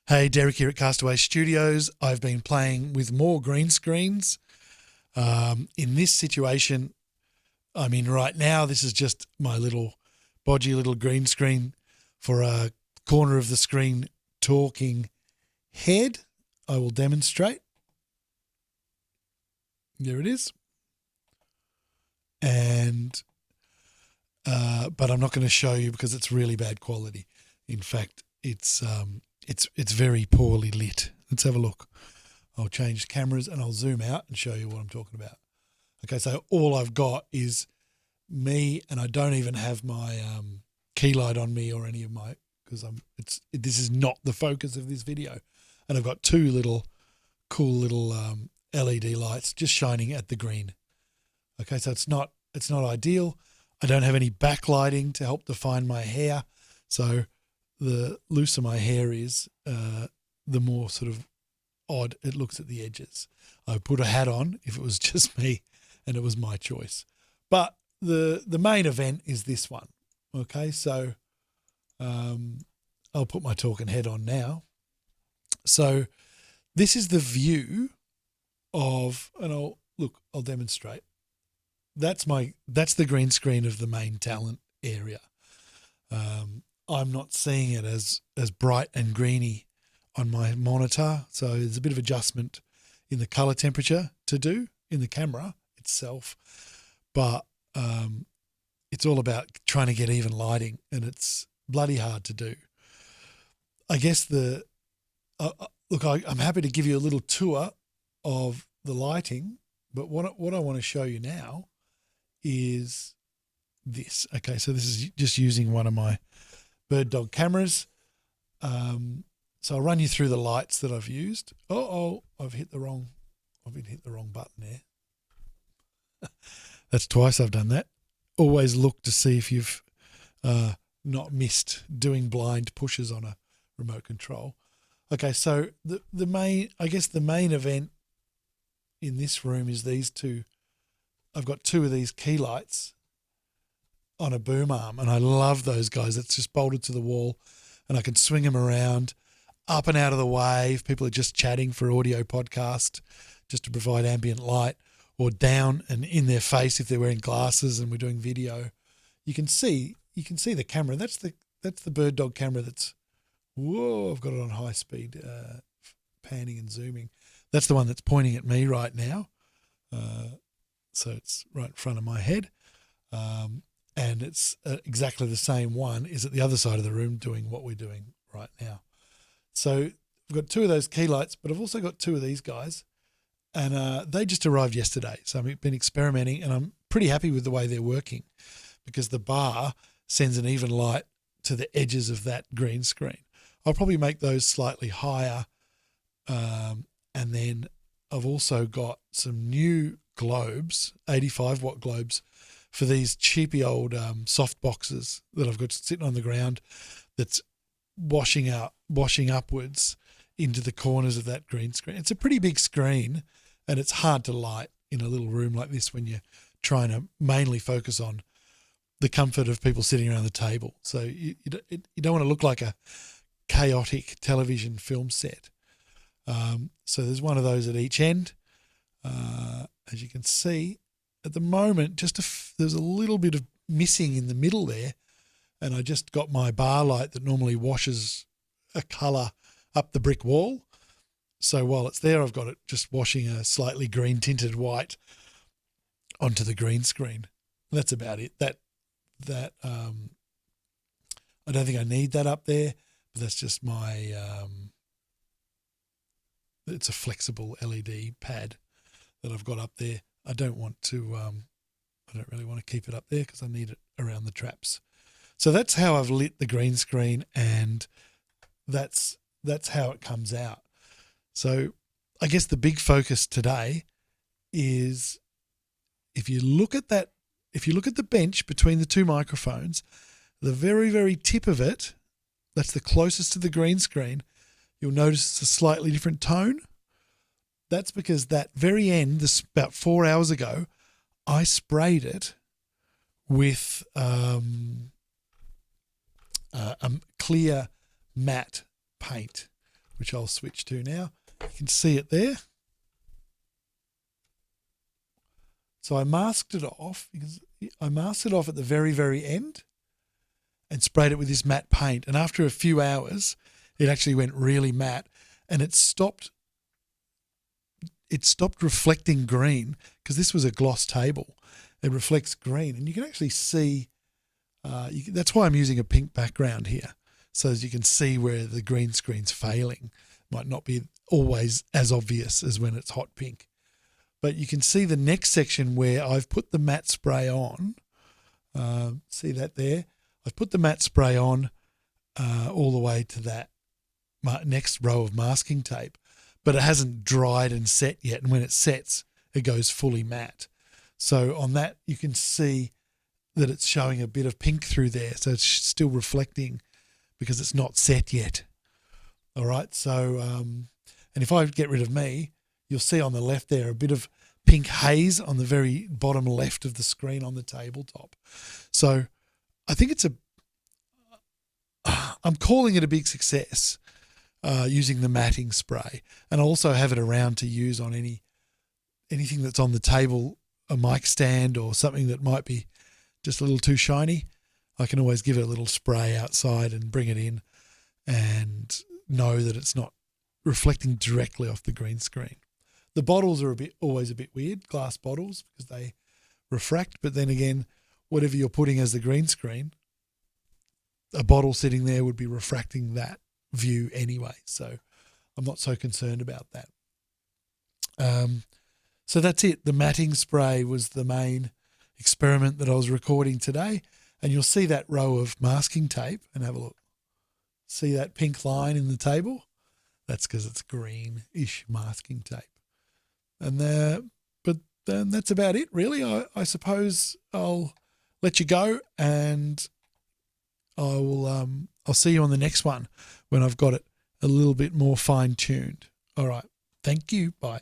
Hey, Derek here at Castaway Studios. I've been playing with more green screens. In this situation, I mean, right now, this is just my little bodgy little green screen for a corner of the screen talking head. I will demonstrate. There it is. And, but I'm not going to show you because it's really bad quality. In fact, it's very poorly lit. Let's have a look. I'll change cameras and I'll zoom out and show you what I'm talking about. Okay, so all I've got is me, and I don't even have my key light on me or any of my, because this is not the focus of this video. And I've got two cool little LED lights just shining at the green. Okay, so it's not ideal. I don't have any backlighting to help define my hair, so the looser my hair is, the more sort of odd it looks at the edges. I put a hat on if it was just me and it was my choice. But the main event is this one. Okay, so I'll put my talking head on now. So this is the view of, and I'll demonstrate. That's the green screen of the main talent area. I'm not seeing it as bright and greeny on my monitor, so there's a bit of adjustment in the color temperature to do in the camera itself, but it's all about trying to get even lighting, and it's bloody hard to do. I guess I'm happy to give you a little tour of the lighting, but what I want to show you now is this. Okay, so this is just using one of my bird dog cameras. So I'll run you through the lights that I've used. I've hit the wrong button there. That's twice I've done that. Always look to see if you've not missed doing blind pushes on a remote control. Okay, so the main event in this room is these two. I've got two of these key lights on a boom arm, and I love those guys. It's just bolted to the wall, and I can swing them around up and out of the way if people are just chatting for audio podcast, just to provide ambient light, or down and in their face if they're wearing glasses and we're doing video. You can see the camera. That's the bird dog camera. I've got it on high speed, panning and zooming. That's the one that's pointing at me right now. So it's right in front of my head. And it's exactly the same one is at the other side of the room doing what we're doing right now. So I've got two of those key lights, but I've also got two of these guys, and they just arrived yesterday. So I've been experimenting, and I'm pretty happy with the way they're working because the bar sends an even light to the edges of that green screen. I'll probably make those slightly higher, and then I've also got some new globes, 85-watt globes, for these cheapy old softboxes that I've got sitting on the ground that's washing upwards into the corners of that green screen. It's a pretty big screen, and it's hard to light in a little room like this when you're trying to mainly focus on the comfort of people sitting around the table. So you don't want to look like a chaotic television film set. So there's one of those at each end. As you can see, at the moment, there's a little bit of missing in the middle there, and I just got my bar light that normally washes a colour up the brick wall. So while it's there, I've got it just washing a slightly green tinted white onto the green screen. That's about it. That I don't think I need that up there, but that's just my it's a flexible LED pad that I've got up there. I don't really want to keep it up there because I need it around the traps. So that's how I've lit the green screen, and that's how it comes out. So I guess the big focus today is if you look at the bench between the two microphones, the very, very tip of it, that's the closest to the green screen, you'll notice it's a slightly different tone. That's because that very end, this about 4 hours ago, I sprayed it with a clear matte paint which I'll switch to now. You can see it there. So I masked it off because I masked it off at the very, very end and sprayed it with this matte paint. And after a few hours, it actually went really matte, and it stopped reflecting green, because this was a gloss table. It reflects green, and you can actually see, that's why I'm using a pink background here, so as you can see where the green screen's failing. Might not be always as obvious as when it's hot pink. But you can see the next section where I've put the matte spray on. See that there? I've put the matte spray on all the way to that next row of masking tape, but it hasn't dried and set yet. And when it sets, it goes fully matte. So on that, you can see that it's showing a bit of pink through there. So it's still reflecting because it's not set yet. All right. So, and if I get rid of me, you'll see on the left there a bit of pink haze on the very bottom left of the screen on the tabletop. So I think I'm calling it a big success using the matting spray. And I also have it around to use on anything that's on the table, a mic stand or something that might be just a little too shiny. I can always give it a little spray outside and bring it in and know that it's not reflecting directly off the green screen. The bottles are always a bit weird, glass bottles, because they refract. But then again, whatever you're putting as the green screen, a bottle sitting there would be refracting that view anyway. So I'm not so concerned about that. So that's it. The matting spray was the main experiment that I was recording today. And you'll see that row of masking tape, and have a look. See that pink line in the table? That's because it's greenish masking tape. And but that's about it, really. I suppose I'll let you go, and I'll see you on the next one when I've got it a little bit more fine-tuned. All right. Thank you. Bye.